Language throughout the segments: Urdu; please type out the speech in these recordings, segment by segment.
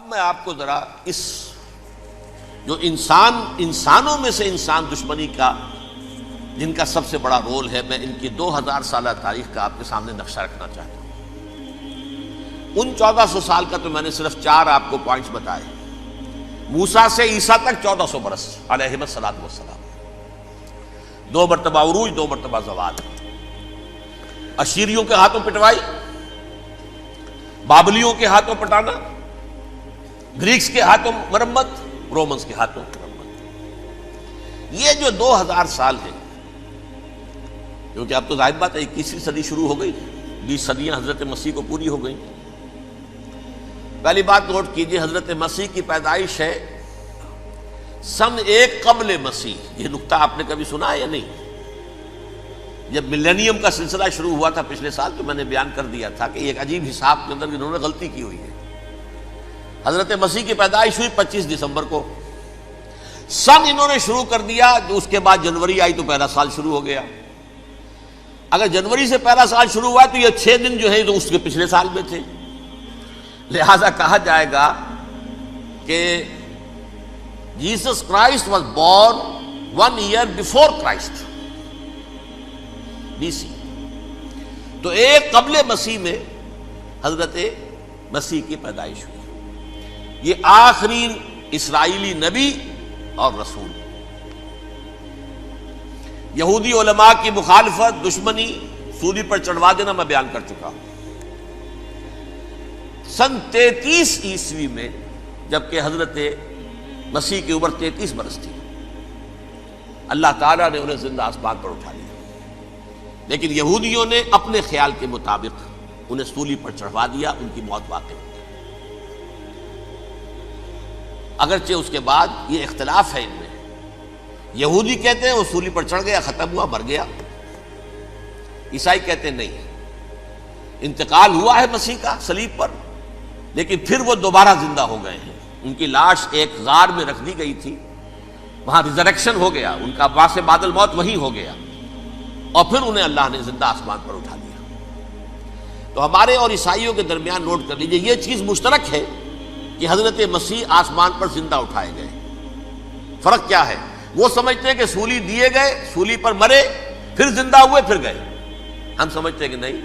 اب میں آپ کو ذرا اس جو انسانوں میں سے انسان دشمنی کا جن کا سب سے بڑا رول ہے، میں ان کی 2000 سالہ تاریخ کا آپ کے سامنے نقشہ رکھنا چاہتا ہوں۔ ان 1400 سال کا تو میں نے صرف 4 آپ کو پوائنٹس بتائے۔ موسیٰ سے عیسیٰ تک 1400 برس علیہ الصلوۃ والسلام، 2 مرتبہ عروج، 2 مرتبہ زوال، اشیریوں کے ہاتھوں پٹوائی، بابلیوں کے ہاتھوں پٹانا، گریکس کے ہاتھوں مرمت، رومنز کے ہاتھوں مرمت۔ یہ جو 2000 سال ہیں، کیونکہ اب تو ظاہر بات ہے 21ویں صدی شروع ہو گئی، 20 صدیاں حضرت مسیح کو پوری ہو گئی۔ پہلی بات نوٹ کیجئے، حضرت مسیح کی پیدائش ہے سن 1 قبل مسیح۔ یہ نقطہ آپ نے کبھی سنا ہے یا نہیں؟ جب ملینیم کا سلسلہ شروع ہوا تھا پچھلے سال، تو میں نے بیان کر دیا تھا کہ ایک عجیب حساب کے اندر انہوں نے غلطی کی ہوئی ہے۔ حضرت مسیح کی پیدائش ہوئی 25 دسمبر کو، سن انہوں نے شروع کر دیا، جو اس کے بعد جنوری آئی تو پہلا سال شروع ہو گیا۔ اگر جنوری سے پہلا سال شروع ہوا تو یہ 6 دن جو ہے تو اس کے پچھلے سال میں تھے، لہذا کہا جائے گا کہ Jesus Christ was born 1 year before Christ, BC۔ تو 1 قبل مسیح میں حضرت مسیح کی پیدائش ہوئی۔ یہ آخری اسرائیلی نبی اور رسول۔ یہودی علماء کی مخالفت، دشمنی، سولی پر چڑھوا دینا میں بیان کر چکا ہوں۔ سن 33 عیسوی میں، جبکہ حضرت مسیح کی عمر 33 برس تھی، اللہ تعالیٰ نے انہیں زندہ آسمان پر اٹھا لیا، لیکن یہودیوں نے اپنے خیال کے مطابق انہیں سولی پر چڑھوا دیا، ان کی موت واقع ہو گئی۔ اگرچہ اس کے بعد یہ اختلاف ہے ان میں، یہودی کہتے ہیں وہ سولی پر چڑھ گیا، ختم ہوا، مر گیا۔ عیسائی کہتے ہیں نہیں، انتقال ہوا ہے مسیح کا صلیب پر، لیکن پھر وہ دوبارہ زندہ ہو گئے ہیں۔ ان کی لاش ایک غار میں رکھ دی گئی تھی، وہاں ریزریکشن ہو گیا، ان کا باعث بعد الموت وہی ہو گیا، اور پھر انہیں اللہ نے زندہ آسمان پر اٹھا دیا۔ تو ہمارے اور عیسائیوں کے درمیان نوٹ کر لیجئے، یہ چیز مشترک ہے کہ حضرت مسیح آسمان پر زندہ اٹھائے گئے۔ فرق کیا ہے؟ وہ سمجھتے ہیں کہ سولی دیے گئے، سولی پر مرے، پھر زندہ ہوئے، پھر گئے۔ ہم سمجھتے ہیں کہ نہیں،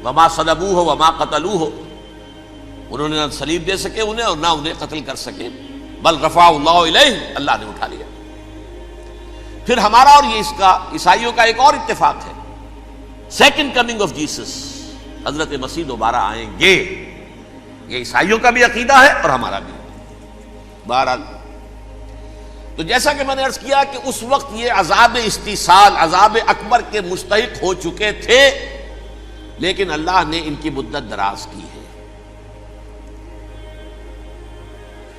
وما صلبوہ وما قتلوہ، انہوں نے نہ صلیب دے سکے انہیں اور نہ انہیں قتل کر سکے، بل رفع اللہ الیہ، اللہ نے اٹھا لیا۔ پھر ہمارا اور یہ اس کا عیسائیوں کا ایک اور اتفاق ہے، سیکنڈ کمنگ آف جیسس، حضرت مسیح دوبارہ آئیں گے۔ یہ عیسائیوں کا بھی عقیدہ ہے اور ہمارا بھی۔ بہرحال تو جیسا کہ میں نے عرض کیا کہ اس وقت یہ عذاب استیصال، عذاب اکبر کے مستحق ہو چکے تھے، لیکن اللہ نے ان کی مدت دراز کی ہے۔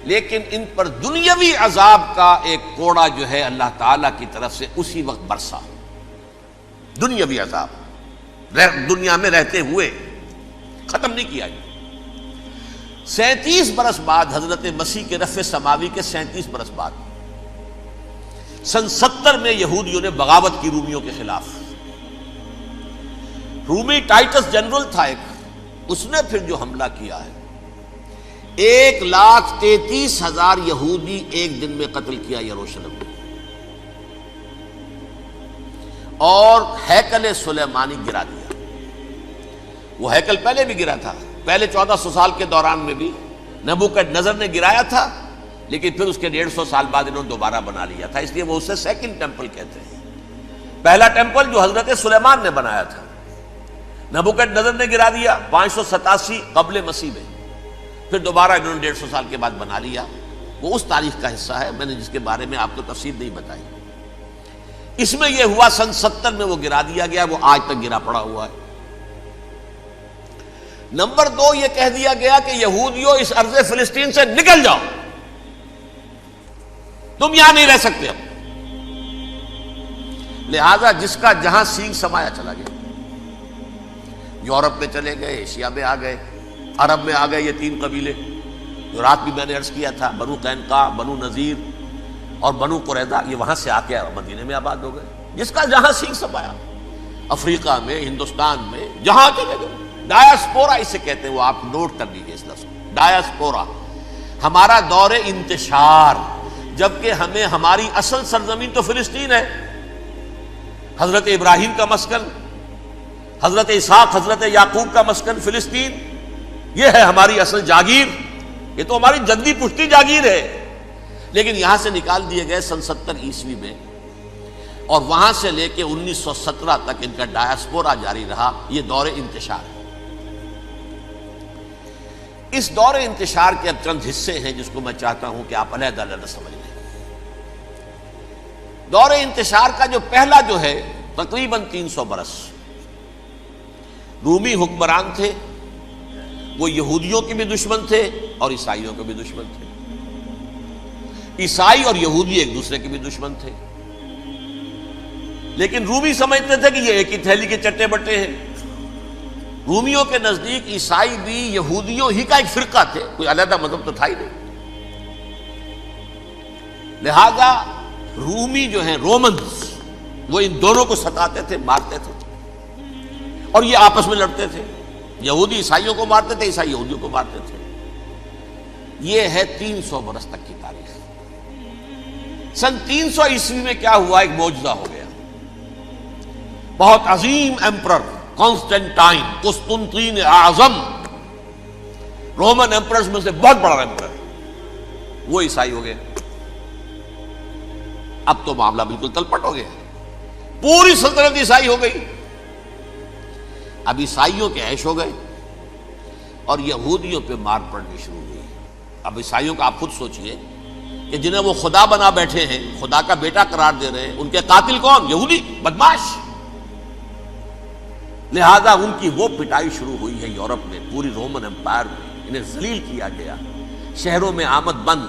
لیکن ان پر دنیاوی عذاب کا ایک کوڑا جو ہے اللہ تعالیٰ کی طرف سے اسی وقت برسا، دنیاوی عذاب دنیا میں رہتے ہوئے ختم نہیں کیا۔ 37 برس بعد، حضرت مسیح کے رفع سماوی کے 37 برس بعد، سن 70 میں یہودیوں نے بغاوت کی رومیوں کے خلاف۔ رومی ٹائٹس جنرل تھا ایک، اس نے پھر جو حملہ کیا ہے، 1,33,000 یہودی ایک دن میں قتل کیا یروشلم میں، اور ہیکل سلیمانی گرا دیا۔ وہ ہیکل پہلے بھی گرا تھا، پہلے 1400 سال کے دوران میں بھی نبوکدنضر نے گرایا تھا، لیکن پھر اس کے 150 سال بعد انہوں نے دوبارہ بنا لیا تھا، اس لیے وہ اسے سیکنڈ ٹیمپل کہتے ہیں۔ پہلا ٹیمپل جو حضرت سلیمان نے بنایا تھا، نبوکدنضر نے گرا دیا 587 قبل مسیح میں، پھر دوبارہ انہوں نے 150 سال کے بعد بنا لیا۔ وہ اس تاریخ کا حصہ ہے، میں نے جس کے بارے میں آپ کو تفصیل نہیں بتائی۔ اس میں یہ ہوا سن 70 میں وہ گرا دیا گیا، وہ آج تک گرا پڑا ہوا ہے۔ نمبر 2، یہ کہہ دیا گیا کہ یہودیوں اس ارض فلسطین سے نکل جاؤ، تم یہاں نہیں رہ سکتے اب۔ لہذا جس کا جہاں سینگ سمایا چلا گیا، یورپ میں چلے گئے، ایشیا میں آ گئے، عرب میں آ گئے، یہ 3 قبیلے جو رات بھی میں نے عرض کیا تھا، بنو قینقاع، بنو نذیر اور بنو قریظہ، یہ وہاں سے آ کے مدینے میں آباد ہو گئے۔ جس کا جہاں سینگ سمایا، افریقہ میں، ہندوستان میں، جہاں چلے گئے، ڈایاسپورا اسے کہتے ہیں، وہ آپ نوٹ کر لیجیے اس لفظ کو، ڈایاسپورا، ہمارا دور انتشار، جبکہ ہمیں ہماری اصل سرزمین تو فلسطین ہے، حضرت ابراہیم کا مسکن، حضرت اسحاق حضرت یعقوب کا مسکن فلسطین، یہ ہے ہماری اصل جاگیر، یہ تو ہماری جدی پشتی جاگیر ہے، لیکن یہاں سے نکال دیے گئے سن 70 عیسوی میں، اور وہاں سے لے کے 1917 تک ان کا ڈایاسپورا جاری رہا۔ یہ دور انتشار ہے۔ اس دور انتشار کے اب چند حصے ہیں جس کو میں چاہتا ہوں کہ آپ علیحدہ علیحدہ سمجھ لیں۔ دور انتشار کا جو پہلا جو ہے تقریباً 300 برس رومی حکمران تھے، وہ یہودیوں کے بھی دشمن تھے اور عیسائیوں کے بھی دشمن تھے، عیسائی اور یہودی ایک دوسرے کے بھی دشمن تھے، لیکن رومی سمجھتے تھے کہ یہ ایک ہی تھیلی کے چٹے بٹے ہیں۔ رومیوں کے نزدیک عیسائی بھی یہودیوں ہی کا ایک فرقہ تھے، کوئی علیحدہ مذہب تو تھا ہی نہیں، لہذا رومی جو ہیں رومنز وہ ان دونوں کو ستاتے تھے، مارتے تھے، اور یہ آپس میں لڑتے تھے، یہودی عیسائیوں کو مارتے تھے، عیسائی یہودیوں کو مارتے تھے۔ یہ ہے 300 برس تک کی تاریخ۔ سن 300 عیسوی میں کیا ہوا؟ ایک معجزہ ہو گیا۔ بہت عظیم ایمپرر کانسٹینٹائن، قسطنطین اعظم، رومن ایمپررز میں سے بہت بڑا ایمپرر، وہ عیسائی ہو گئے۔ اب تو معاملہ بالکل تلپٹ ہو گیا، پوری سلطنت عیسائی ہو گئی۔ اب عیسائیوں کے عیش ہو گئے اور یہودیوں پہ مار پڑنی شروع ہوئی۔ اب عیسائیوں کا آپ خود سوچئے کہ جنہیں وہ خدا بنا بیٹھے ہیں، خدا کا بیٹا قرار دے رہے ہیں، ان کے قاتل کون؟ یہودی بدماش۔ لہذا ان کی وہ پٹائی شروع ہوئی ہے یورپ میں، پوری رومن امپائر میں انہیں ذلیل کیا گیا، شہروں میں آمد بند،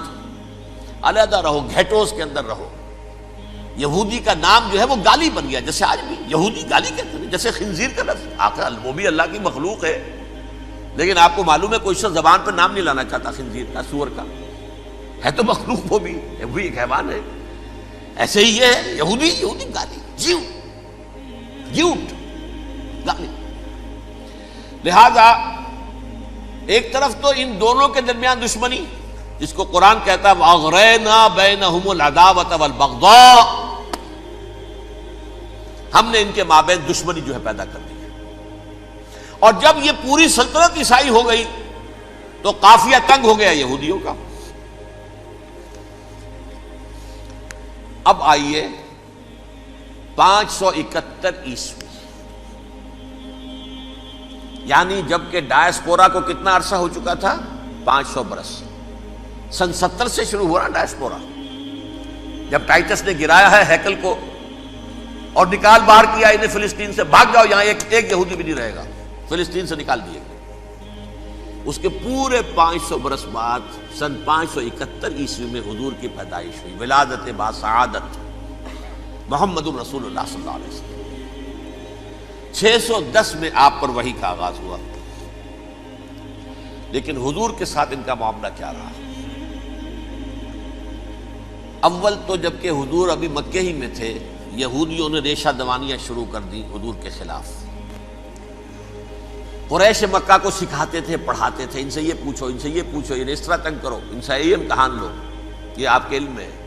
علیحدہ رہو، گھیٹوز کے اندر رہو۔ یہودی کا نام جو ہے وہ گالی بن گیا، جیسے آج بھی یہودی گالی کہتے ہیں، جیسے خنزیر کا لفظ، آخر وہ بھی اللہ کی مخلوق ہے، لیکن آپ کو معلوم ہے کوئی شخص زبان پر نام نہیں لانا چاہتا خنزیر کا، سور کا، ہے تو مخلوق، وہ بھی ایک حیوان ہے۔ ایسے ہی یہ ہے یہودی، یہودی گالی، جیوٹ گالی۔ لہذا ایک طرف تو ان دونوں کے درمیان دشمنی، جس کو قرآن کہتا ہے وَأَغْرَيْنَا بَيْنَهُمُ الْعَدَاوَةَ وَالْبَغْضَاءَ، ہم نے ان کے مابین دشمنی جو ہے پیدا کر دی ہے۔ اور جب یہ پوری سلطنت عیسائی ہو گئی تو قافیہ تنگ ہو گیا یہودیوں کا۔ اب آئیے 571 عیسوی، یعنی جب کہ ڈایاسپورا کو کتنا عرصہ ہو چکا تھا؟ 500 برس۔ سن 70 سے شروع ہوا نا ڈایاسپورا، جب ٹائٹس نے گرایا ہے ہیکل کو اور نکال باہر کیا انہیں فلسطین سے، بھاگ جاؤ یہاں ایک یہودی بھی نہیں رہے گا، فلسطین سے نکال دیے گئے۔ اس کے پورے 500 برس بعد سن 571 عیسوی میں حضور کی پیدائش ہوئی، ولادت با سعادت محمد الرسول اللہ صلی اللہ علیہ وسلم۔ 610 میں آپ پر وحی کا آغاز ہوا، لیکن حضور کے ساتھ ان کا معاملہ کیا رہا؟ اول تو جبکہ حضور ابھی مکے ہی میں تھے، یہودیوں نے ریشہ دوانیاں شروع کر دی حضور کے خلاف۔ قریش مکہ کو سکھاتے تھے، پڑھاتے تھے، ان سے یہ پوچھو، ان سے یہ پوچھو، انہیں اس طرح تنگ کرو، ان سے یہ امتحان لو، یہ آپ کے علم میں ہے۔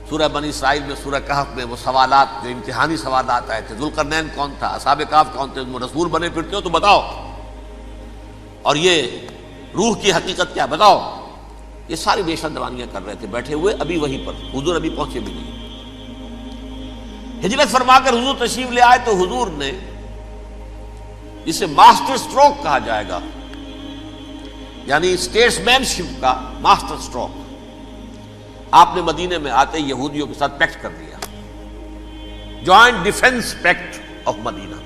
سورہ بنی اسرائیل میں، سورہ کہف میں وہ سوالات، جو امتحانی سوالات آئے تھے، ذوالقرنین کون تھا، اصحاب کہف کون تھے، تم رسول بنے پھرتے ہو تو بتاؤ، اور یہ روح کی حقیقت کیا بتاؤ۔ یہ ساری ریشہ دوانیاں کر رہے تھے بیٹھے ہوئے، ابھی وہیں پر حضور ابھی پہنچے بھی نہیں۔ ہجرت فرما کر حضور تشریف لے آئے تو حضور نے، جسے ماسٹر سٹروک کہا جائے گا، یعنی اسٹیٹس مین شپ کا ماسٹر سٹروک، آپ نے مدینے میں آتے یہودیوں کے ساتھ پیکٹ کر دیا، جوائنٹ ڈیفنس پیکٹ آف مدینہ،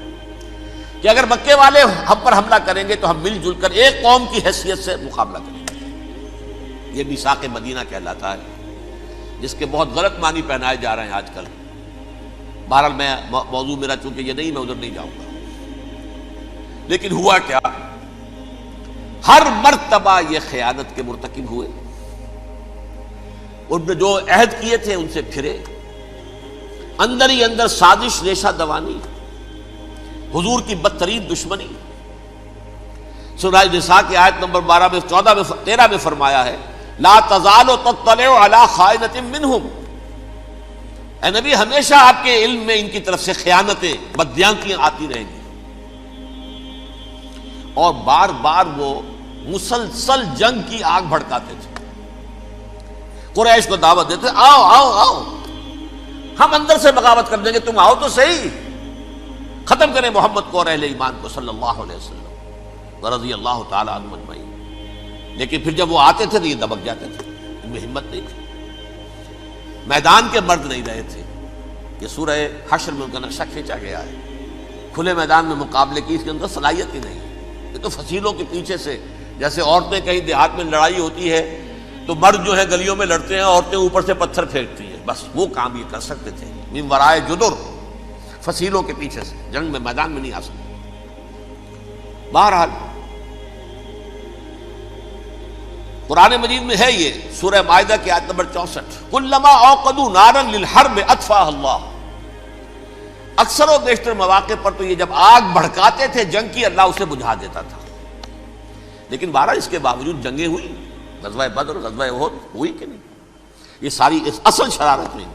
کہ اگر مکے والے ہم پر حملہ کریں گے تو ہم مل جل کر ایک قوم کی حیثیت سے مقابلہ کریں گے۔ یہ میثاق مدینہ کہلاتا ہے، جس کے بہت غلط معنی پہنائے جا رہے ہیں آج کل۔ بہرحال میں موضوع میرا چونکہ یہ نہیں، میں ادھر نہیں جاؤں گا، لیکن ہوا کیا؟ ہر مرتبہ یہ خیانت کے مرتکب ہوئے، ان نے جو عہد کیے تھے ان سے پھرے، اندر ہی اندر سازش، ریشہ دوانی، حضور کی بدترین دشمنی۔ سورہ نساء کی آیت نمبر 12 میں 14 میں 13 میں فرمایا ہے لا تزال تطلع علی خائنۃ منہم، اے نبی ہمیشہ آپ کے علم میں ان کی طرف سے خیانتیں، بددیانتیاں آتی رہیں گی. اور بار بار وہ مسلسل جنگ کی آگ بھڑکاتے تھے. قریش کو دعوت دیتے، آؤ آؤ آؤ ہم اندر سے بغاوت کر دیں گے، تم آؤ تو صحیح، ختم کریں محمد کو اور اہل ایمان کو صلی اللہ علیہ وسلم ورضی اللہ تعالی عنہم اجمعین. لیکن پھر جب وہ آتے تھے تو یہ دبک جاتے تھے، ان میں ہمت نہیں تھی. میدان کے مرد نہیں رہے تھے. یہ سورہ حشر میں ان کا نقشہ کھینچا گیا ہے. کھلے میدان میں مقابلے کی اس کے اندر صلاحیت ہی نہیں. یہ تو فصیلوں کے پیچھے سے، جیسے عورتیں کہیں دیہات میں لڑائی ہوتی ہے تو مرد جو ہے گلیوں میں لڑتے ہیں، عورتیں اوپر سے پتھر پھینکتی ہیں، بس وہ کام یہ کر سکتے تھے. من ورائے جدر، فصیلوں کے پیچھے سے، جنگ میں میدان میں نہیں آ سکتے. بہرحال قرآن مجید میں ہے یہ سورہ مائدہ کی آیت نمبر 64، کلما اوقدوا نارا للحرب اطفاها اللہ. اکثر و بیشتر مواقع پر تو یہ جب آگ بھڑکاتے تھے جنگ کی، اللہ اسے بجھا دیتا تھا. لیکن بہرحال اس کے باوجود جنگیں ہوئی، غزوہ بدر، غزوہ احد ہوئی کہ نہیں؟ یہ ساری اس اصل شرارت ہوئی.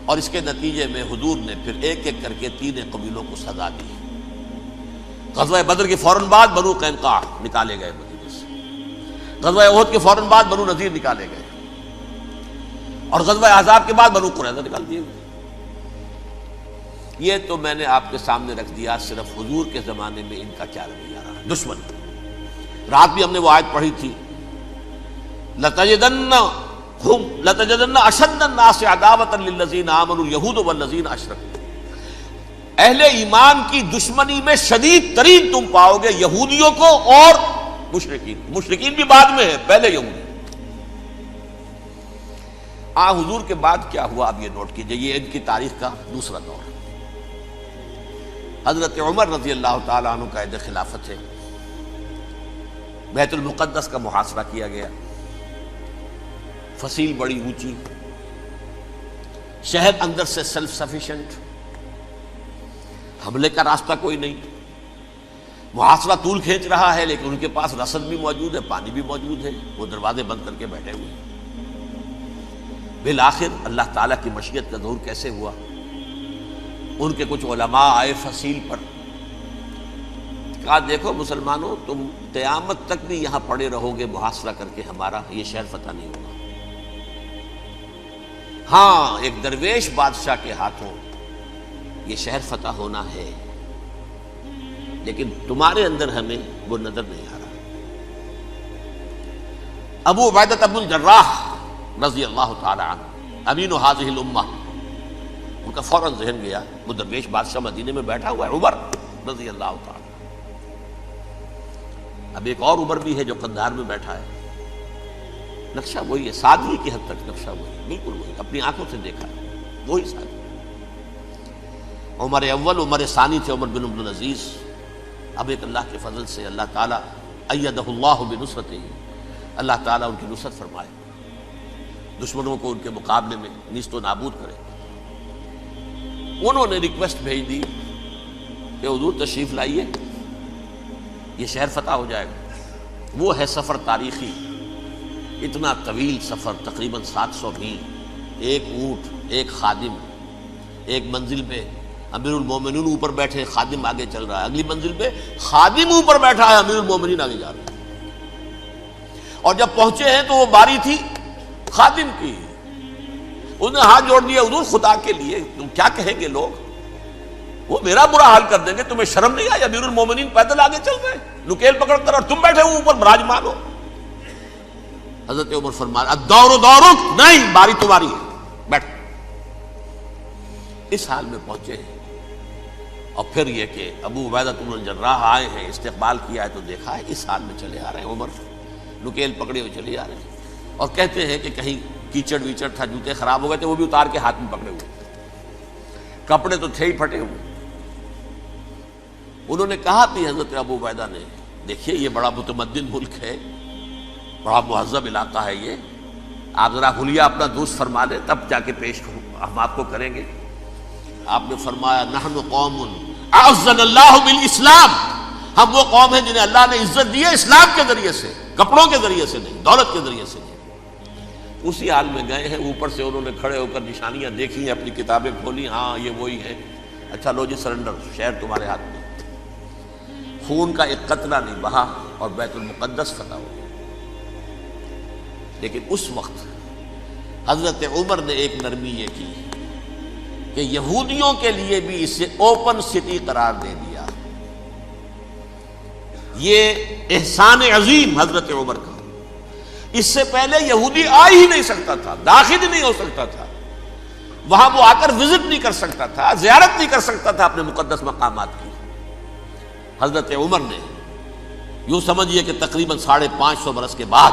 اور اس کے نتیجے میں حضور نے پھر ایک ایک کر کے 3 قبیلوں کو سزا دی. غزوہ بدر کے فوراً بعد بنو قینقاع نکالے گئے مدینے سے، غزوہ احد کے فوراً بعد بنو نذیر نکالے گئے، اور غزوہ احزاب کے بعد بنو قریظہ نکال دیے گئے. یہ تو میں نے آپ کے سامنے رکھ دیا صرف حضور کے زمانے میں ان کا کیا رویہ رہا. دشمن، رات بھی ہم نے وہ آیت پڑھی تھی، لَتَجِدَنَّ أَشَدَّ النَّاسِ عَدَاوَةً لِلَّذِينَ آمَنُوا الْيَهُودُ وَالَّذِينَ أَشْرَكُوا. اہل ایمان کی دشمنی میں شدید ترین تم پاؤ گے یہودیوں کو اور مشرکین. مشرکین بھی بعد میں ہے، پہلے یہودی. حضور کے بعد کیا ہوا اب یہ نوٹ کیجئے، یہ ان کی تاریخ کا دوسرا دور. حضرت عمر رضی اللہ تعالیٰ عنہ قائد خلافت ہے. بیت المقدس کا محاصرہ کیا گیا، فصیل بڑی اونچی، شہر اندر سے سیلف سفیشینٹ، حملے کا راستہ کوئی نہیں. محاصرہ طول کھینچ رہا ہے لیکن ان کے پاس رسد بھی موجود ہے، پانی بھی موجود ہے، وہ دروازے بند کر کے بیٹھے ہوئے ہیں. بالآخر اللہ تعالیٰ کی مشیت کا ظہور کیسے ہوا؟ ان کے کچھ علماء آئے فصیل پر، کہا دیکھو مسلمانوں، تم قیامت تک بھی یہاں پڑے رہو گے محاصرہ کر کے، ہمارا یہ شہر فتح نہیں ہوگا. ہاں ایک درویش بادشاہ کے ہاتھوں یہ شہر فتح ہونا ہے، لیکن تمہارے اندر ہمیں وہ نظر نہیں آ رہا. ابو عبیدہ بن الجراح رضی اللہ تعالی عنہ، امین هذه الامہ، ان کا فوراً ذہن گیا وہ درویش بادشاہ مدینے میں بیٹھا ہوا ہے، عمر رضی اللہ تعالی. اب ایک اور عمر بھی ہے جو قندھار میں بیٹھا ہے. نقشہ وہی ہے، سادگی کی حد تک نقشہ وہی، بالکل وہی، اپنی آنکھوں سے دیکھا ہے، وہی سادگی. عمر اول، عمر ثانی تھے عمر بن عبد العزیز. اب ایک اللہ کے فضل سے اللہ تعالیٰ ایدہ اللہ بنصرتہ، اللہ تعالیٰ ان کی نصرت فرمائے، دشمنوں کو ان کے مقابلے میں نیست و نابود کرے. انہوں نے ریکویسٹ بھیج دی کہ حضور تشریف لائیے، یہ شہر فتح ہو جائے گا. وہ ہے سفر تاریخی، اتنا طویل سفر، تقریباً 700 میل، ایک اونٹ، ایک خادم، ایک منزل پہ امیر المومنین اوپر بیٹھے، خادم آگے چل رہا ہے، اگلی منزل پہ خادم اوپر بیٹھا ہے، امیر المومنین آگے جا رہے ہیں. اور جب پہنچے ہیں تو وہ باری تھی خادم کی. انہوں نے ہاتھ جوڑ دیا، حضور خدا کے لیے تم کیا کہیں گے لوگ، وہ میرا برا حال کر دیں گے، تمہیں شرم نہیں آئی؟ امیر المومنین پیدل آگے چل رہے ہیں نکیل پکڑ کر، اور تم بیٹھے ہو اوپر براجمان ہو. حضرت عمر فرمایا الدور دورک، نہیں باری تمہاری ہے، بیٹھ. اس حال میں پہنچے ہیں. اور پھر یہ کہ ابو عبیدہ بن الجراح آئے ہیں، استقبال کیا ہے تو دیکھا ہے اس حال میں چلے آ رہے ہیں. عمر نکیل پکڑے ہوئے چلے آ رہے ہیں، اور کہتے ہیں کہ کہیں کیچڑ ویچڑ تھا، جوتے خراب ہو گئے تھے، وہ بھی اتار کے ہاتھ میں پکڑے ہوئے، کپڑے تو تھے ہی پھٹے ہوئے. انہوں نے کہا بھی حضرت ابو عبیدہ نے، دیکھیے یہ بڑا متمدن ملک ہے، بڑا مہذب علاقہ ہے یہ، آپ ذرا حلیہ اپنا درست فرما لیں تب جا کے پیش ہم آپ کو کریں گے. آپ نے فرمایا نحن قوم اعزنا اللہ بالاسلام، ہم وہ قوم ہیں جنہیں اللہ نے عزت دی ہے اسلام کے ذریعے سے، کپڑوں کے ذریعے سے نہیں، دولت کے ذریعے سے نہیں۔ اسی حال میں گئے ہیں، اوپر سے انہوں نے کھڑے ہو کر نشانیاں دیکھی ہیں، اپنی کتابیں کھولی، ہاں یہ وہی ہے، اچھا لو جی سرنڈر، شہر تمہارے ہاتھ میں۔ خون کا ایک قطرہ نہیں بہا اور بیت المقدس فتح ہو گیا۔ لیکن اس وقت حضرت عمر نے ایک نرمی یہ کی کہ یہودیوں کے لیے بھی اسے اوپن سٹی قرار دے دیا۔ یہ احسان عظیم حضرت عمر کا، اس سے پہلے یہودی آ ہی نہیں سکتا تھا، داخل ہی نہیں ہو سکتا تھا، وہاں وہ آ کر وزٹ نہیں کر سکتا تھا، زیارت نہیں کر سکتا تھا اپنے مقدس مقامات کی۔ حضرت عمر نے یوں سمجھیے کہ تقریباً 550 برس کے بعد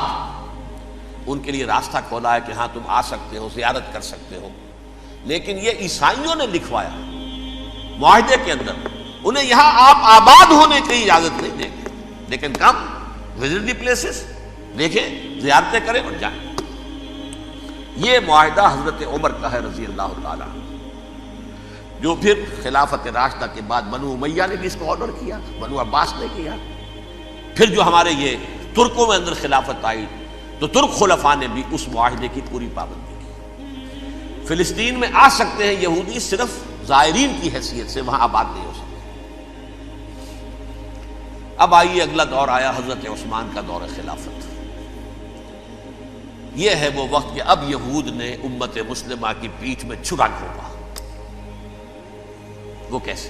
ان کے لیے راستہ کھولا ہے کہ ہاں تم آ سکتے ہو، زیارت کر سکتے ہو۔ لیکن یہ عیسائیوں نے لکھوایا معاہدے کے اندر، انہیں یہاں آپ آباد ہونے کی اجازت نہیں دیں گے، لیکن کم وزٹ دی پلیسز، دیکھیں زیارتیں کریں اور جائیں۔ یہ معاہدہ حضرت عمر کا ہے رضی اللہ تعالیٰ، جو پھر خلافت راشدہ کے بعد بنو امیہ نے بھی اس کو آنر کیا، بنو عباس نے کیا۔ پھر جو ہمارے یہ ترکوں میں اندر خلافت آئی تو ترک خلفاء نے بھی اس معاہدے کی پوری پابندی کی۔ فلسطین میں آ سکتے ہیں یہودی صرف زائرین کی حیثیت سے، وہاں آباد نہیں ہو سکتے۔ اب آئیے اگلا دور آیا حضرت عثمان کا دور خلافت۔ یہ ہے وہ وقت کہ اب یہود نے امت مسلمہ کی پیٹھ میں چھرا گھونپا۔ وہ کیسے؟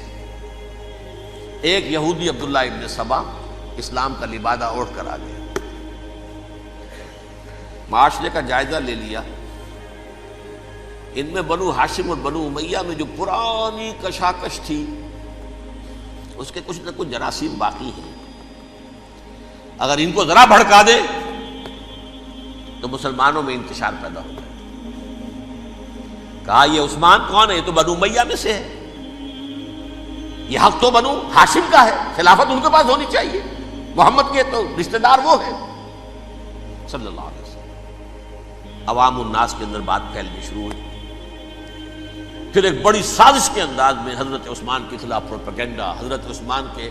ایک یہودی عبداللہ ابن سبا اسلام کا لبادہ اوڑھ کر آ گیا، معاشرے کا جائزہ لے لیا، ان میں بنو ہاشم اور بنو امیہ میں جو پرانی کشاکش تھی اس کے کچھ نہ کچھ جراثیم باقی ہیں، اگر ان کو ذرا بھڑکا دے تو مسلمانوں میں انتشار پیدا ہو جائے۔ کہا یہ عثمان کون ہے؟ یہ تو بنو امیہ میں سے ہے، یہ حق تو بنو ہاشم کا ہے، خلافت ان کے پاس ہونی چاہیے، محمد کے تو رشتہ دار وہ ہیں صلی اللہ علیہ وسلم۔ عوام الناس کے اندر بات پھیلنی شروع ہوئی۔ پھر ایک بڑی سازش کے انداز میں حضرت عثمان کے خلاف پروپیگنڈا، حضرت عثمان کے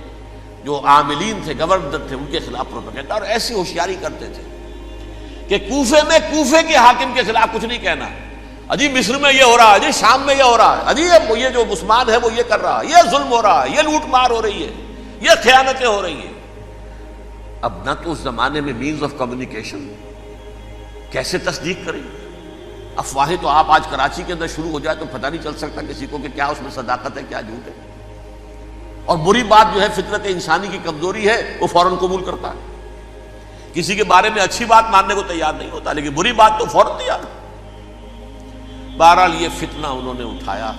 جو عاملین تھے، گورنر تھے، ان کے خلاف پروپیگنڈا، اور ایسی ہوشیاری کرتے تھے کہ کوفے میں کوفے کے حاکم کے خلاف کچھ نہیں کہنا، اجی مصر میں یہ ہو رہا ہے، اجی شام میں یہ ہو رہا ہے، اجی یہ جو عثمان ہے وہ یہ کر رہا ہے، یہ ظلم ہو رہا ہے، یہ لوٹ مار ہو رہی ہے، یہ خیانتیں ہو رہی ہیں۔ اب نہ تو اس زمانے میں مینز آف کمیونیکیشن، کیسے تصدیق کریں؟ افواہیں تو آپ آج کراچی کے اندر شروع ہو جائے تو پتہ نہیں چل سکتا کسی کو کہ کیا اس میں صداقت ہے کیا جھوٹ ہے، اور بری بات جو ہے فطرت انسانی کی کمزوری ہے وہ فوراً قبول کرتا ہے، کسی کے بارے میں اچھی بات ماننے کو تیار نہیں ہوتا، لیکن بری بات تو فوراً تیار۔ بہرحال یہ فتنہ انہوں نے اٹھایا،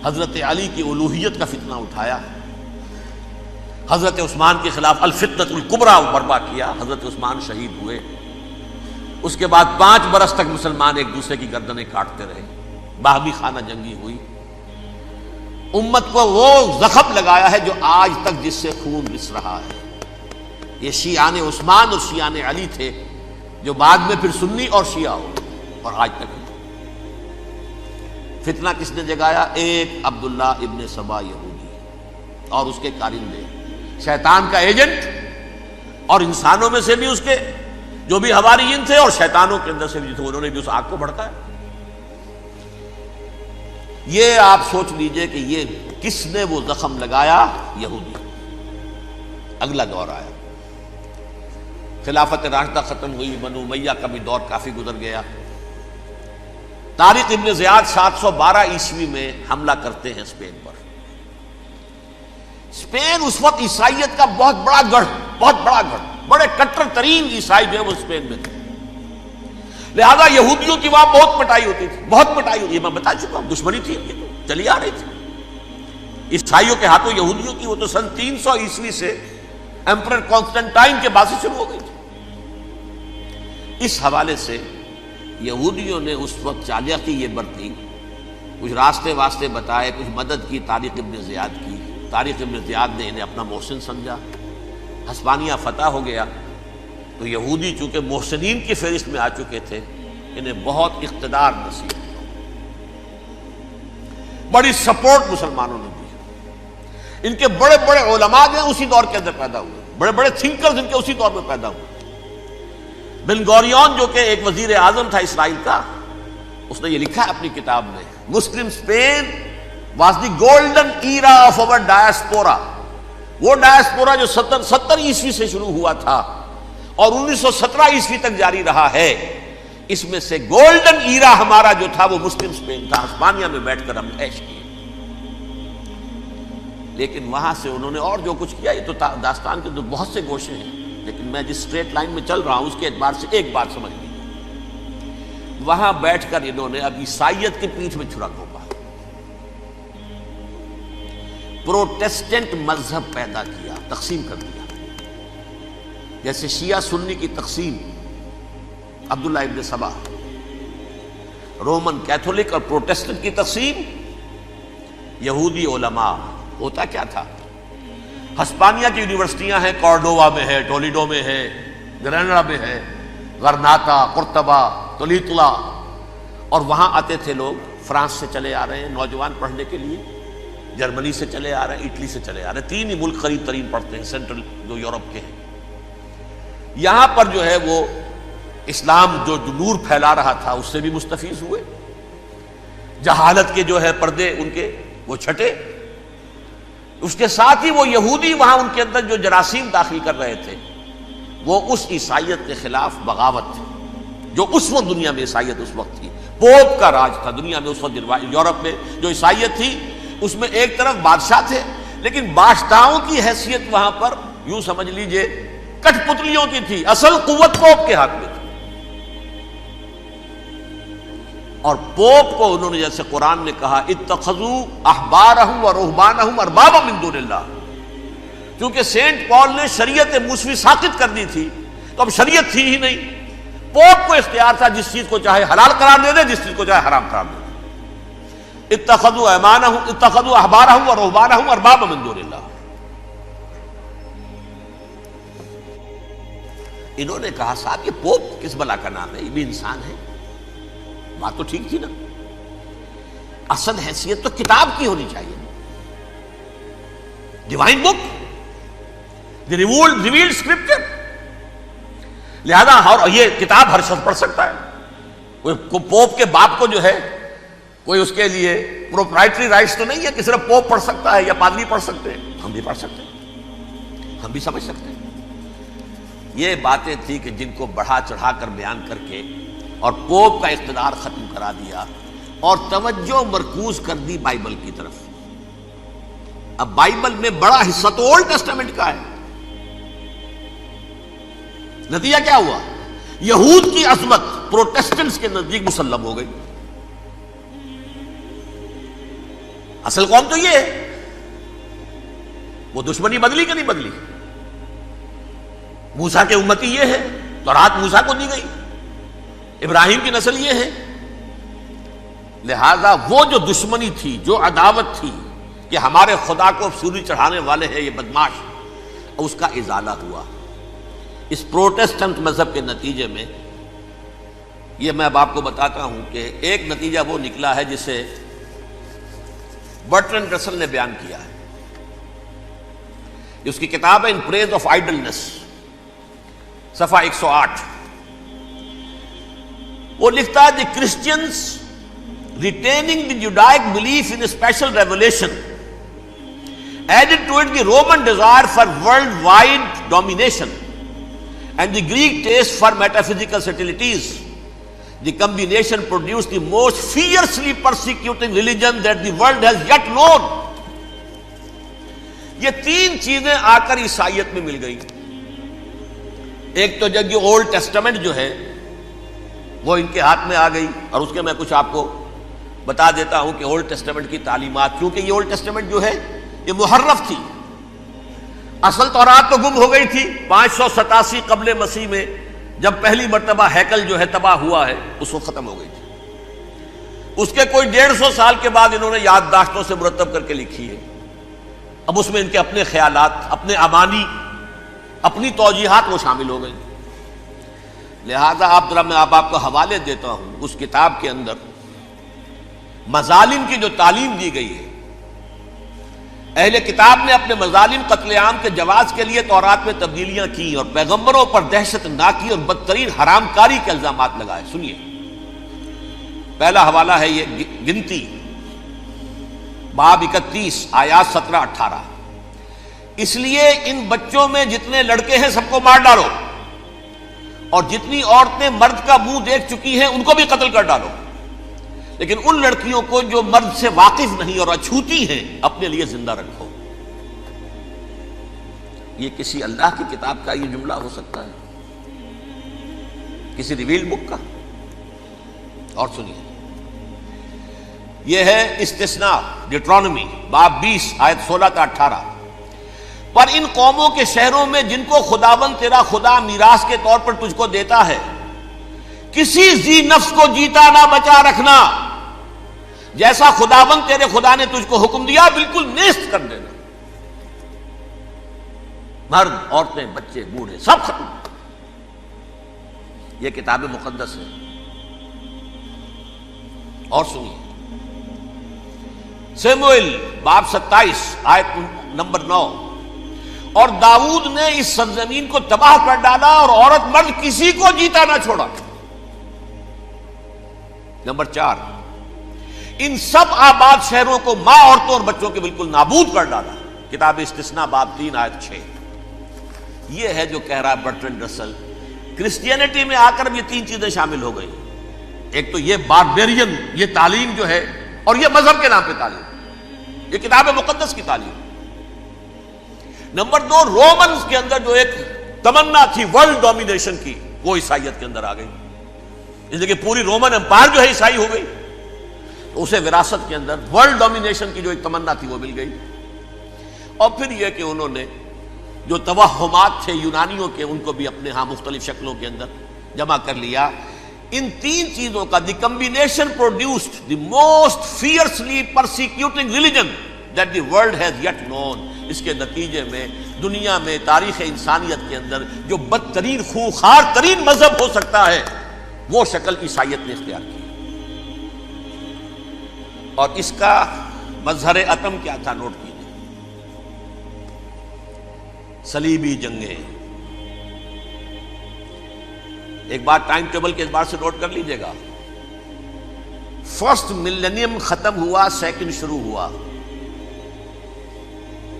حضرت علی کی الوہیت کا فتنہ اٹھایا، حضرت عثمان کے خلاف الفتنۃ الکبریٰ برپا کیا، حضرت عثمان شہید ہوئے۔ اس کے بعد 5 برس تک مسلمان ایک دوسرے کی گردنیں کاٹتے رہے، باہمی خانہ جنگی ہوئی، امت کو وہ زخم لگایا ہے جو آج تک جس سے خون رس رہا ہے۔ یہ شیعان عثمان اور شیعان علی تھے جو بعد میں پھر سنی اور شیعہ ہو، اور آج تک فتنہ کس نے جگایا؟ ایک عبداللہ ابن سبا یہودی اور اس کے کارندے، شیطان کا ایجنٹ، اور انسانوں میں سے بھی اس کے جو بھی حواریین تھے اور شیطانوں کے اندر سے بھی تھے، انہوں نے بھی اس آگ کو بھڑکایا۔ یہ آپ سوچ لیجئے کہ یہ کس نے وہ زخم لگایا؟ یہودی۔ اگلا دور آیا، خلافت راشدہ ختم ہوئی، بنو امیہ کا بھی دور کافی گزر گیا۔ طارق ابن زیاد 712 عیسوی میں حملہ کرتے ہیں اسپین پر۔ اسپین اس وقت عیسائیت کا بہت بڑا گڑھ، بڑے کٹر ترین عیسائی جو ہے وہ اسپین میں تھے، لہذا یہودیوں کی وہاں بہت پٹائی ہوتی تھی، یہ میں بتا چکا ہوں، دشمنی تھی ان کی تو چلی آ رہی تھی عیسائیوں کے ہاتھوں یہودیوں کی، وہ تو سن 300 عیسوی سے ایمپرر کانسٹنٹائن کے بعد سے شروع ہو گئی تھی۔ اس حوالے سے یہودیوں نے اس وقت چالاکی یہ برتی، کچھ راستے واسطے بتائے، کچھ مدد کی طارق ابن زیاد کی۔ طارق ابن زیاد نے انہیں اپنا محسن سمجھا، ہسپانیہ فتح ہو گیا تو یہودی چونکہ محسنین کی فہرست میں آ چکے تھے، انہیں بہت اقتدار نصیب ہوا، بڑی سپورٹ مسلمانوں نے دی۔ ان کے بڑے بڑے علماء جو ہیں اسی دور کے اندر پیدا ہوئے، بڑے بڑے تھنکرز ان کے اسی دور میں پیدا ہوئے۔ بن گوریون جو کہ ایک وزیر اعظم تھا اسرائیل کا، اس نے یہ لکھا ہے اپنی کتاب میں، Muslim Spain was the golden era of our diaspora. وہ ڈائسپورا جو 70 عیسوی سے شروع ہوا تھا اور 1917 عیسوی تک جاری رہا ہے، اس میں سے گولڈن ایرا ہمارا جو تھا وہ مسلم اسپین تھا۔ ہسپانیہ میں بیٹھ کر ہم عیش کیے، لیکن وہاں سے انہوں نے اور جو کچھ کیا، یہ تو داستان کے بہت سے گوشے ہیں، لیکن میں جس اسٹریٹ لائن میں چل رہا ہوں اس کے اعتبار سے ایک بات سمجھ لیجیے، وہاں بیٹھ کر انہوں نے اب عیسائیت کی پیٹھ میں چھرا گھونپا، پروٹیسٹنٹ مذہب پیدا کیا، تقسیم کر دیا، جیسے شیعہ سنی کی تقسیم، عبداللہ ابن سبا، رومن کیتھولک اور پروٹیسٹنٹ کی تقسیم، یہودی علماء۔ ہوتا کیا تھا، ہسپانیہ کی یونیورسٹیاں ہیں، کارڈووا میں ہے، ٹولیڈو میں ہے، گریناڈا میں ہے، غرناطہ، قرطبہ، تولیتلا، اور وہاں آتے تھے لوگ، فرانس سے چلے آ رہے ہیں نوجوان پڑھنے کے لیے، جرمنی سے چلے آ رہے ہیں، اٹلی سے چلے آ رہے ہیں، 3 ہی ملک قریب ترین پڑھتے ہیں سینٹرل جو یورپ کے ہیں۔ یہاں پر جو ہے وہ اسلام جو نور پھیلا رہا تھا اس سے بھی مستفیض ہوئے، جہالت کے جو ہے پردے ان کے وہ چھٹے، اس کے ساتھ ہی وہ یہودی وہاں ان کے اندر جو جراثیم داخل کر رہے تھے وہ اس عیسائیت کے خلاف بغاوت تھی، جو اس وقت دنیا میں عیسائیت اس وقت تھی، پوپ کا راج تھا دنیا میں اس وقت۔ یورپ میں جو عیسائیت تھی اس میں ایک طرف بادشاہ تھے، لیکن بادشاہوں کی حیثیت وہاں پر یوں سمجھ لیجئے کٹ پتلیوں کی تھی، اصل قوت پوپ کے ہاتھ میں تھی۔ اور پوپ کو انہوں نے جیسے قرآن نے کہا اتخذوا احبارهم ورهبانهم اربابا من دون اللہ، کیونکہ سینٹ پال نے شریعت موسوی ساقط کر دی تھی تو اب شریعت تھی ہی نہیں، پوپ کو اختیار تھا جس چیز کو چاہے حلال قرار دے دے، جس چیز کو چاہے حرام قرار دے دے۔ اتخذوا احبارهم ورهبانهم اربابا من دون اللہ۔ انہوں نے کہا صاحب یہ پوپ کس بلا کا نام ہے، یہ بھی انسان ہے، بات تو ٹھیک تھی نا، اصل حیثیت تو کتاب کی ہونی چاہیے، ڈیوائن بک، دی ریویلڈ اسکرپچر، لہذا یہ کتاب ہر شخص پڑھ سکتا ہے، کوئی پوپ کے باپ کو جو ہے کوئی اس کے لیے پروپرائٹری رائٹس تو نہیں ہے کہ صرف پوپ پڑھ سکتا ہے یا پادری پڑھ سکتے ہیں، ہم بھی پڑھ سکتے ہیں، ہم بھی سمجھ سکتے ہیں۔ یہ باتیں تھی کہ جن کو بڑھا چڑھا کر بیان کر کے اور پوپ کا اقتدار ختم کرا دیا اور توجہ مرکوز کر دی بائبل کی طرف۔ اب بائبل میں بڑا حصہ تو اولڈ ٹیسٹامنٹ کا ہے، نتیجہ کیا ہوا، یہود کی عظمت پروٹیسٹنٹس کے نزدیک مسلم ہو گئی۔ اصل قوم تو یہ ہے، وہ دشمنی بدلی کہ نہیں بدلی، موسیٰ کے امتی یہ ہے، تورات موسیٰ کو دی گئی، ابراہیم کی نسل یہ ہے، لہذا وہ جو دشمنی تھی، جو عداوت تھی کہ ہمارے خدا کو سوری چڑھانے والے ہیں یہ بدماش، اس کا ازالہ ہوا اس پروٹیسٹنٹ مذہب کے نتیجے میں۔ یہ میں اب آپ کو بتاتا ہوں کہ ایک نتیجہ وہ نکلا ہے جسے برٹرنڈ رسل نے بیان کیا ہے، اس کی کتاب ہے ان پریز آف آئیڈلنس، صفحہ 108۔ وہ لکھتا ہے the Christians retaining the Judaic belief in special revelation added to it the Roman desire for world wide domination and the Greek taste for metaphysical subtleties. The combination produce the most fiercely persecuting religion that the world has yet known. یہ 3 چیزیں آ کر عیسائیت میں مل گئی۔ ایک تو جب یہ اولڈ ٹیسٹامنٹ جو ہے وہ ان کے ہاتھ میں آ گئی، اور اس کے میں کچھ آپ کو بتا دیتا ہوں کہ اولڈ ٹیسٹامنٹ کی تعلیمات، کیونکہ یہ اولڈ ٹیسٹامنٹ جو ہے یہ محرف تھی، اصل تورات تو گم ہو گئی تھی 587 قبل مسیح میں، جب پہلی مرتبہ ہیکل جو ہے تباہ ہوا ہے اس وقت ختم ہو گئی تھی۔ اس کے کوئی 150 سال کے بعد انہوں نے یادداشتوں سے مرتب کر کے لکھی ہے، اب اس میں ان کے اپنے خیالات، اپنے امانی، اپنی توجیحات وہ شامل ہو گئی۔ لہذا میں آپ کو حوالے دیتا ہوں، اس کتاب کے اندر مظالم کی جو تعلیم دی گئی ہے، اہل کتاب نے اپنے مظالم قتل عام کے جواز کے لیے تورات میں تبدیلیاں کی اور پیغمبروں پر دہشت ناکی اور بدترین حرام کاری کے الزامات لگائے. سنیے، پہلا حوالہ ہے یہ گنتی باب 31 آیات 17-18. اس لیے ان بچوں میں جتنے لڑکے ہیں سب کو مار ڈالو، اور جتنی عورتیں مرد کا منہ دیکھ چکی ہیں ان کو بھی قتل کر ڈالو، لیکن ان لڑکیوں کو جو مرد سے واقف نہیں اور اچھوتی ہیں اپنے لیے زندہ رکھو. یہ کسی اللہ کی کتاب کا یہ جملہ ہو سکتا ہے؟ کسی ریویل بک کا؟ اور سنیے، یہ ہے استثناء ڈیٹرانومی باب 20 آیت 16-18. پر ان قوموں کے شہروں میں جن کو خداوند تیرا خدا میراث کے طور پر تجھ کو دیتا ہے، کسی ذی نفس کو جیتا نہ بچا رکھنا، جیسا خداوند تیرے خدا نے تجھ کو حکم دیا بالکل نیست کر دینا. مرد، عورتیں، بچے، بوڑھے سب ختم. یہ کتاب مقدس ہے. اور سنیے، سموئیل باب 27 آیت نمبر 9. اور داؤد نے اس سرزمین کو تباہ کر ڈالا اور عورت مرد کسی کو جیتا نہ چھوڑا. نمبر 4، ان سب آباد شہروں کو ماں، عورتوں اور بچوں کے بالکل نابود کر ڈالا. کتاب استثناء باب 3 آیت 6. یہ ہے جو کہہ رہا ہے برٹرنڈ رسل، کرسچینٹی میں آ کر اب یہ 3 چیزیں شامل ہو گئی. ایک تو یہ باربیرین یہ تعلیم جو ہے، اور یہ مذہب کے نام پہ تعلیم، یہ کتاب مقدس کی تعلیم. نمبر 2، رومنز کے اندر جو ایک تمنا تھی ورلڈ ڈومینیشن کی، وہ عیسائیت کے اندر آ گئی. اس لیے کہ پوری رومن امپائر جو ہے عیسائی ہو گئی، تو اسے وراثت کے اندر ورلڈ ڈومینیشن کی جو ایک تمنا تھی وہ مل گئی. اور پھر یہ کہ انہوں نے جو توہمات تھے یونانیوں کے، ان کو بھی اپنے ہاں مختلف شکلوں کے اندر جمع کر لیا. ان 3 چیزوں کا the combination produced the most fiercely persecuting religion that the world has yet known. اس کے نتیجے میں دنیا میں تاریخ انسانیت کے اندر جو بدترین خوخار ترین مذہب ہو سکتا ہے وہ شکل عیسائیت نے اختیار کی. اور اس کا مظہر عتم کیا تھا؟ نوٹ کیجیے، صلیبی جنگیں. ایک بات ٹائم ٹیبل کے اعتبار سے نوٹ کر لیجئے گا. فرسٹ ملینیم ختم ہوا، سیکنڈ شروع ہوا.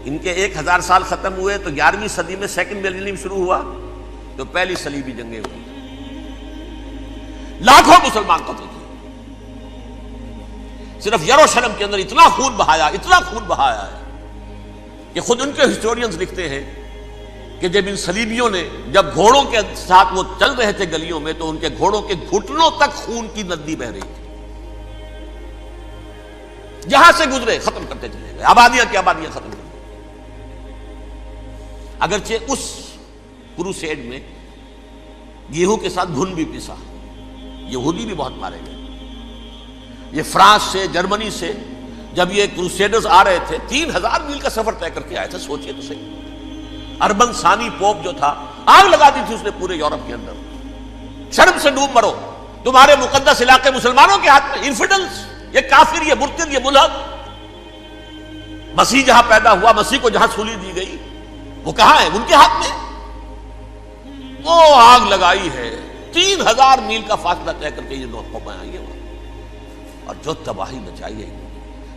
ان کے 1000 سال ختم ہوئے تو 11ویں صدی میں سیکنڈ ملینیم شروع ہوا، تو پہلی صلیبی جنگیں ہوئی. لاکھوں مسلمان قتل کیے. صرف یروشلم کے اندر اتنا خون بہایا ہے کہ خود ان کے ہسٹورینز لکھتے ہیں کہ جب ان صلیبیوں نے جب گھوڑوں کے ساتھ وہ چل رہے تھے گلیوں میں، تو ان کے گھوڑوں کے گھٹنوں تک خون کی ندی بہ رہی تھی. جہاں سے گزرے ختم کرتے چلے گئے، آبادیاں کی آبادیاں ختم کر. اگرچہ اس کروسیڈ میں گیہوں کے ساتھ گھن بھی پیسا، یہودی بھی بہت مارے گئے. یہ فرانس سے، جرمنی سے جب یہ کروسیڈرز آ رہے تھے، 3000 میل کا سفر طے کر کے آئے تھے. سوچئے تو صحیح. اربن ثانی پوپ جو تھا، آگ لگا دی تھی اس نے پورے یورپ کے اندر. شرم سے ڈوب مرو، تمہارے مقدس علاقے مسلمانوں کے ہاتھ میں. انفیڈلز، یہ کافر، یہ مرتد، یہ ملحد. مسیح جہاں پیدا ہوا، مسیح کو جہاں سولی دی گئی، وہ کہاں ہے؟ ان کے ہاتھ میں. وہ آگ لگائی ہے، 3000 میل کا فاصلہ طے کر کے یہ قومیں آئی ہیں، اور جو تباہی مچائی ہے.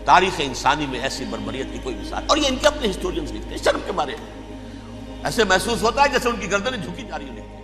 تاریخ انسانی میں ایسی بربریت کی کوئی مثال. اور یہ ان کے اپنے ہسٹورینز لکھتے ہیں. شرم کے مارے ایسے محسوس ہوتا ہے جیسے ان کی گردنیں جھکی جا رہی ہیں.